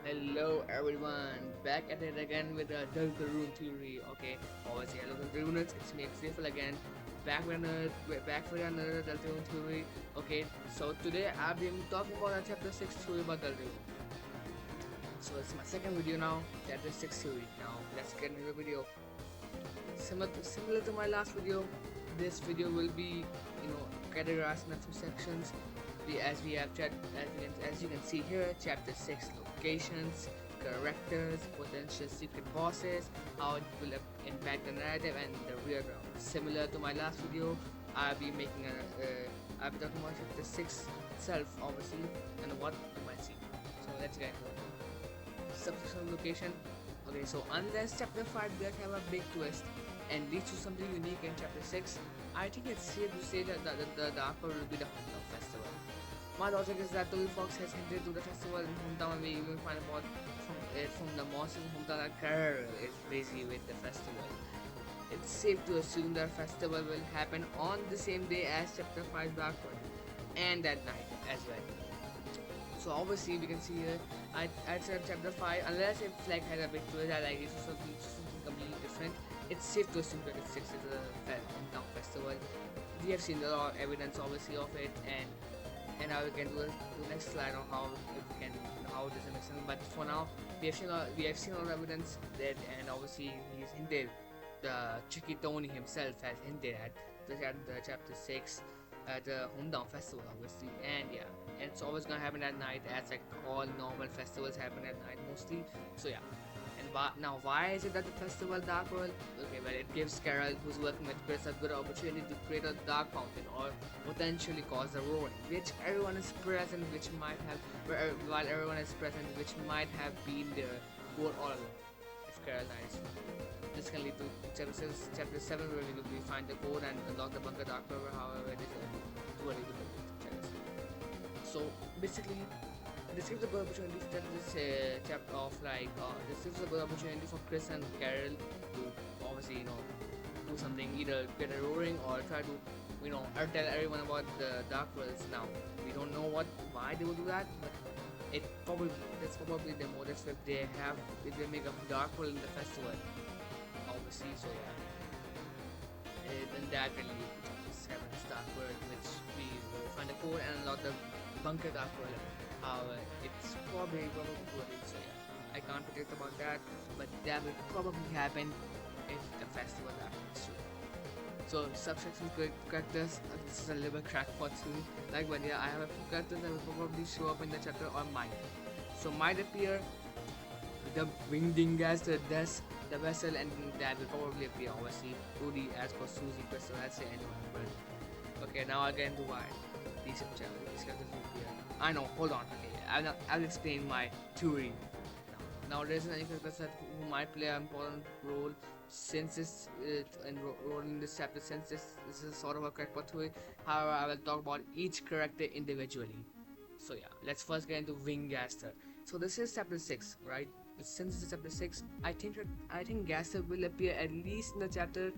Hello everyone, back at it again with the deltarune theory. Okay, obviously hello deltarunes, it's me Xavier again, back with another deltarune theory. Okay, so today I've been talking about a chapter 6 theory about deltarune. So it's my second video now, chapter 6 theory. Now let's get into the video. Similar to my last video, this video will be categorized into two sections. As we have as you can see here, chapter 6 locations, characters, potential secret bosses, how it will impact the narrative and the real world. Similar to my last video, I'll be talking about chapter 6 itself obviously and what you might see. So let's get into it. Subsection location. Okay, so unless chapter 5 does have a big twist and leads to something unique in chapter 6, I think it's safe to say that the Dark World will be the Hometown Festival. My logic is that Toby Fox has hinted to the festival in Hometown, and we even find out from the monsters in Hometown that Carol is busy with the festival. It's safe to assume that festival will happen on the same day as chapter 5 Dark World and that night as well. So obviously we can see here I said chapter 5, unless it's like had a big twist, I like it's something completely different. It's safe to assume that it's 6 is a hometown festival. We have seen a lot of evidence obviously of it, and now we can do the next slide on how it can how it doesn't make sense. But for now we have seen a lot of evidence that, and obviously he's hinted, the Chicky Tony himself has hinted at the chapter 6 at the hometown festival obviously, and yeah, and it's always gonna happen at night as like all normal festivals happen at night mostly. So yeah, and why is it that the festival Dark World? Okay, well, it gives Carol, who's working with Chris, a good opportunity to create a dark fountain or potentially cause a roaring, which everyone is present, which might have while everyone is present, which might have been their goal all along if Carol dies. This can lead to chapter 7 where we will find the code and unlock the bunker dark river, however it is too early to tell us. So basically, this gives a good opportunity to tell this chapter of this gives a good opportunity for Chris and Carol to obviously do something, either get a roaring or try to or tell everyone about the dark worlds. Now we don't know why they will do that, but that's probably the motive if they make a dark world in the festival obviously. So yeah, then that will lead to chapter 7 dark world, which we will find a code and unlock the bunker dark world. However, it's probably too early, so yeah, I can't predict about that, but that will probably happen if the festival happens soon. So subsection characters, this is a little crackpot too. But yeah, I have a few characters that will probably show up in the chapter or might. So might appear the wingding gas, the desk, the vessel, and that will probably appear obviously. Rudy as for Susie, Crystal, let's say anyone. But okay, now I'll get into why these characters will appear. I know, hold on. Okay, I'll explain my theory. Now there is an character who might play an important role since this role in this chapter, since this is sort of a crackpot theory. However, I will talk about each character individually. So yeah, let's first get into Winggaster. So this is chapter 6, right? Since this is chapter 6, I think Gaster will appear at least in the chapter.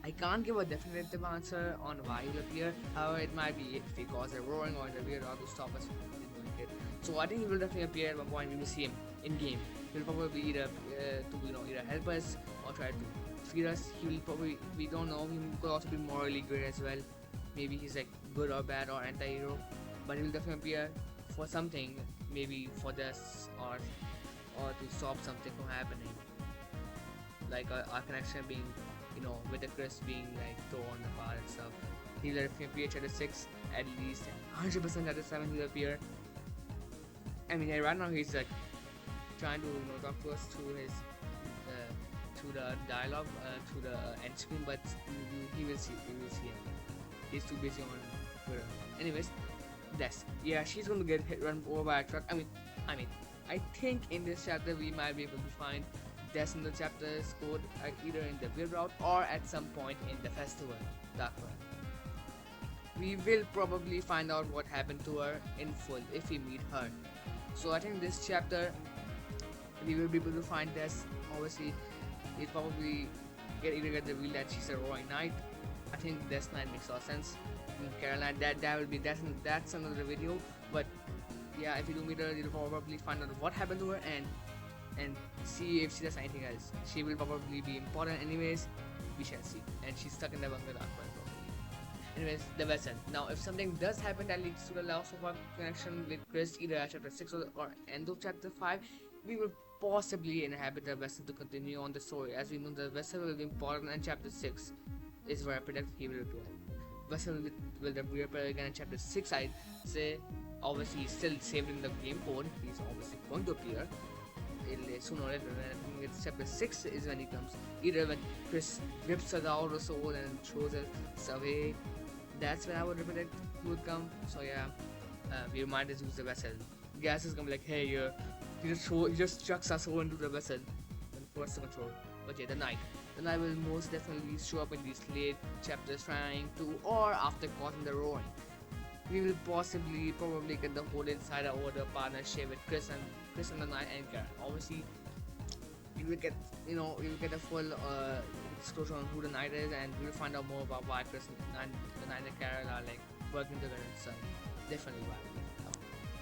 I can't give a definitive answer on why he'll appear. However, it might be if he causes a roaring or the weird dog to stop us from doing it. So I think he will definitely appear at one point. We will see him in game. He'll probably either either help us or try to feed us. He will probably, we don't know. He could also be morally good as well. Maybe he's like good or bad or anti-hero, but he'll definitely appear for something. Maybe for this or to stop something from happening, like our connection being, with the Chris being like torn apart and stuff. He'll appear at the 6 at least, 100% at the 7 he'll appear. I mean, right now he's like trying to talk to us through his through the dialogue, through the end screen, but we will see him. He's too busy on Twitter. Anyways, she's gonna get run over by a truck. I think in this chapter we might be able to find Des in the chapter's code either in the build route or at some point in the festival Dark World. We will probably find out what happened to her in full if we meet her. So I think this chapter we will be able to find Des. Obviously, it probably either get the reveal that she's a roaring knight. I think Des Knight makes a lot of sense. Caroline, that's another video, but yeah, if you do meet her, you'll probably find out what happened to her and see if she does anything else. She will probably be important anyways. We shall see. And she's stuck in the bunker dark one probably. Anyways, the vessel. Now, if something does happen that leads to the loss of our connection with Chris, either at chapter 6 or end of chapter 5, we will possibly inhabit the vessel to continue on the story. As we know, the vessel will be important in chapter 6 is where I predict he will appear. Vessel will reappear again in chapter 6, I'd say. Obviously, he's still saved in the game code. He's obviously going to appear sooner or later. And I think it's chapter 6 is when he comes. Either when Chris rips her out or soul and throws us away. That's when I would predict he would come. So yeah, we remind us to use the vessel. Gas is gonna be like, hey, you just chucks us all into the vessel and force the control. But yeah, the knight. The knight will most definitely show up in these late chapters trying to, or after causing the roaring. We will probably get the whole insider over the partnership with Chris and the Knight and Karen. Obviously, we will get a full disclosure on who the Knight is, and we will find out more about why Chris and the Knight and Karen are like working together and stuff. Definitely why.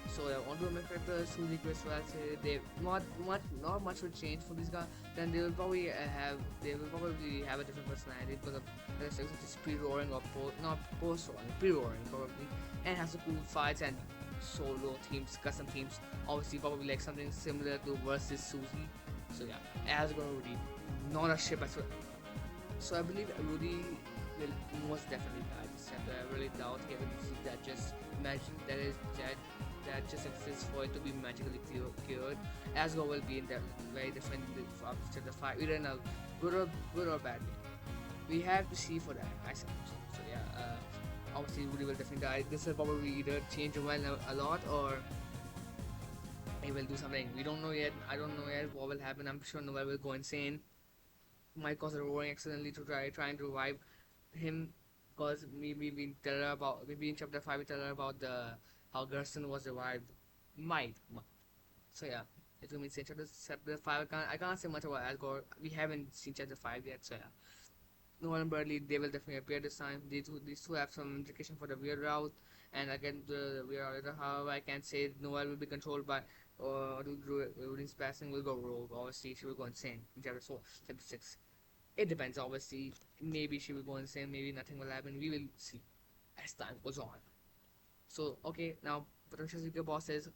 So on to the main characters, Suzy, Chris, well, they not much will change for these guys. Then they will probably have a different personality because of the sex which is pre-roaring or not post-roaring, pre-roaring probably, and has some cool fights and solo teams, custom teams. Obviously, probably like something similar to versus Suzy. So yeah, as going Rudy, not a ship as well. So I believe Rudy will most definitely die this chapter. I really doubt he will see that just magic that just exists for it to be magically cured. Asgore will be in that very different from chapter 5, either in a good or bad way. We have to see for that, I suppose. So yeah, obviously Rudy will definitely die. This will probably either change Noel a lot or he will do something. We don't know yet. I don't know yet what will happen. I'm sure Noel will go insane. Might cause a roaring accidentally to trying to revive him, because maybe in chapter 5 we tell her about the how Gerson was revived. Might. So yeah, it will be insane. Chapter 5 I can't say much about Asgore. We haven't seen chapter 5 yet, so yeah. Noel and Bradley, they will definitely appear this time. These two have some implication for the weird route, and again the weird route. However, I can't say Noel will be controlled by or Rudy's passing will go rogue. Obviously, she will go insane in chapter 6. It depends. Obviously, maybe she will go insane. Maybe nothing will happen. We will see as time goes on. So okay, now potential secret bosses.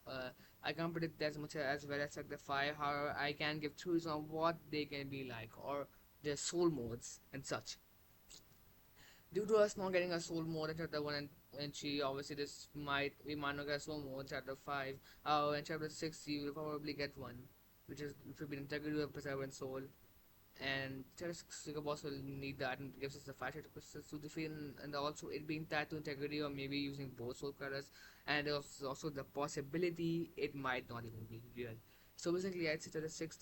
I can't predict as much as well as chapter 5. However, I can give clues on what they can be like or their soul modes and such. Due to us not getting a soul mode in chapter 1 and she obviously we might not get a soul mode in chapter 5. In chapter 6 you will probably get one, which will be integrity of preservant soul. And chapter 6 Secret Boss will need that and gives us the 5 crystals to defeat, and also it being tied to integrity or maybe using both soul colors, and there's also the possibility it might not even be real. So basically, I'd say chapter 6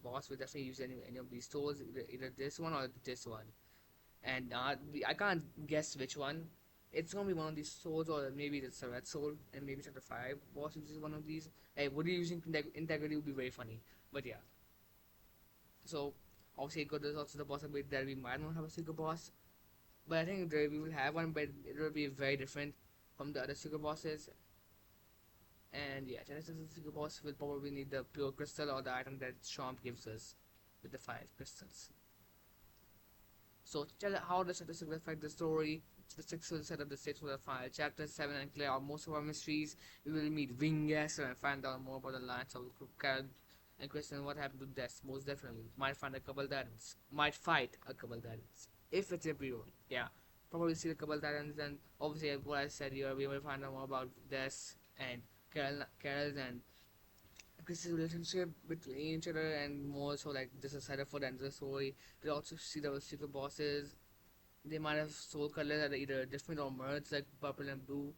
boss will definitely use any of these souls, either this one or this one. And I can't guess which one. It's gonna be one of these souls, or maybe it's a red soul, and maybe chapter 5 boss uses one of these. Hey, would you using integrity would be very funny, but yeah. So obviously, there's also the possibility that we might not have a secret boss, but I think we will have one, but it will be very different from the other secret bosses. And yeah, Genesis secret boss will probably need the pure crystal or the item that Chomp gives us with the 5 crystals. So how does chapter 6 affect the story? Chapter 6 will set up the stage for the final. Chapter 7 and clear out most of our mysteries. We will meet Wingaster and find out more about the Lions of Carol and question what happened to Death. Most definitely. Might find a couple titans. Might fight a couple titans. If it's a pre-roll. Yeah. Probably see a couple titans, and obviously what I said here, we will find out more about Death and Carol's and Chris's relationship between each other, and more so like this is set up for the end of the story. We also see the secret bosses. They might have soul colors that are either different or merged, like purple and blue,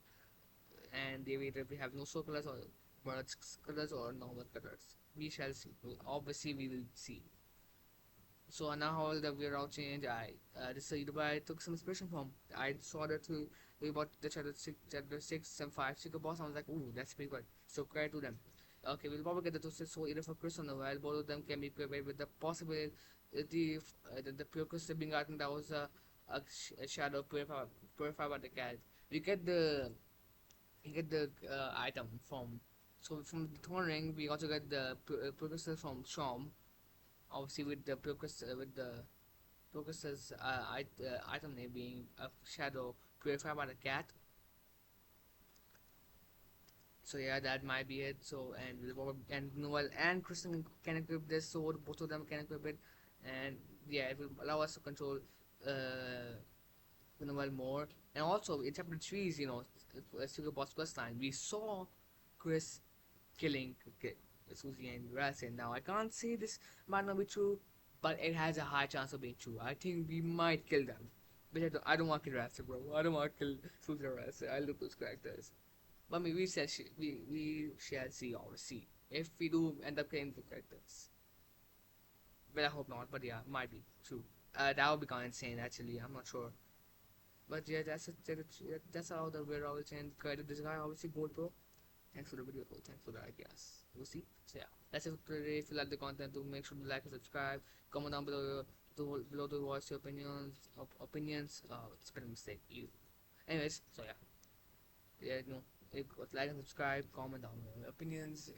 and they either have no soul colors or merged colors or normal colors. We shall see. Obviously, we will see. So now how will the weird out change? This I took some inspiration from. I saw that to about the chapter 6 and 5 secret boss. I was like, ooh, that's pretty good. So credit to them. Okay, we'll probably get the Twisted Soul either for Chris or Noel. Both of them can be prepared with the possibility the pure crystal being gotten that was a shadow purified by the cat. We get the you get the item from. So from the Thorn Ring, we also get the precursor from Shom. Obviously, with the precursors item name being a shadow purified by the cat. So yeah, that might be it. So and Noel and Kristen can equip this sword. Both of them can equip it, and yeah, it will allow us to control Noel more. And also in chapter 3's, Sugar Boss quest line, we saw Chris killing Susie and Rassen. Now I can't say this might not be true, but it has a high chance of being true. I think we might kill them. But I don't want to kill Rassen, bro. I don't want to kill Susie or Rassen. I love those characters. But maybe we shall see or see if we do end up killing the characters. Well, I hope not, but yeah, might be true. That would be kind of insane. Actually, I'm not sure. But yeah, that's how the weird always and credit this guy obviously gold bro. Thanks for the video, bro. Thanks for the ideas. We'll see. So yeah, that's it for today. If you like the content, do make sure to like and subscribe. Comment down below to voice your opinions. It's been a mistake. Anyways, so yeah. Yeah, like and subscribe, comment down your opinions,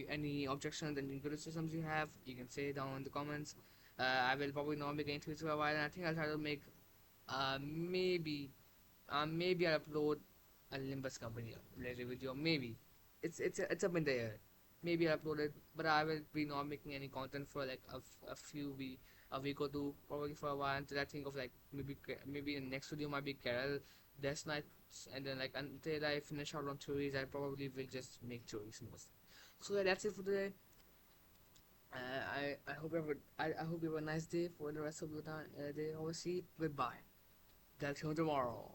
any objections and criticisms you have, you can say down in the comments. I will probably not be getting to it for a while, and I think I'll try to make, maybe, maybe I'll upload a Limbus company related video, maybe. It's up in the air. Maybe I'll upload it, but I will be not making any content for like a week or two, probably for a while, until I think of like maybe the next video might be Carol Death Knight, and then like until I finish out on theories, I probably will just make theories most. So yeah, that's it for today. I hope you have a nice day for the rest of the time. Day. Obviously, goodbye. That's till tomorrow.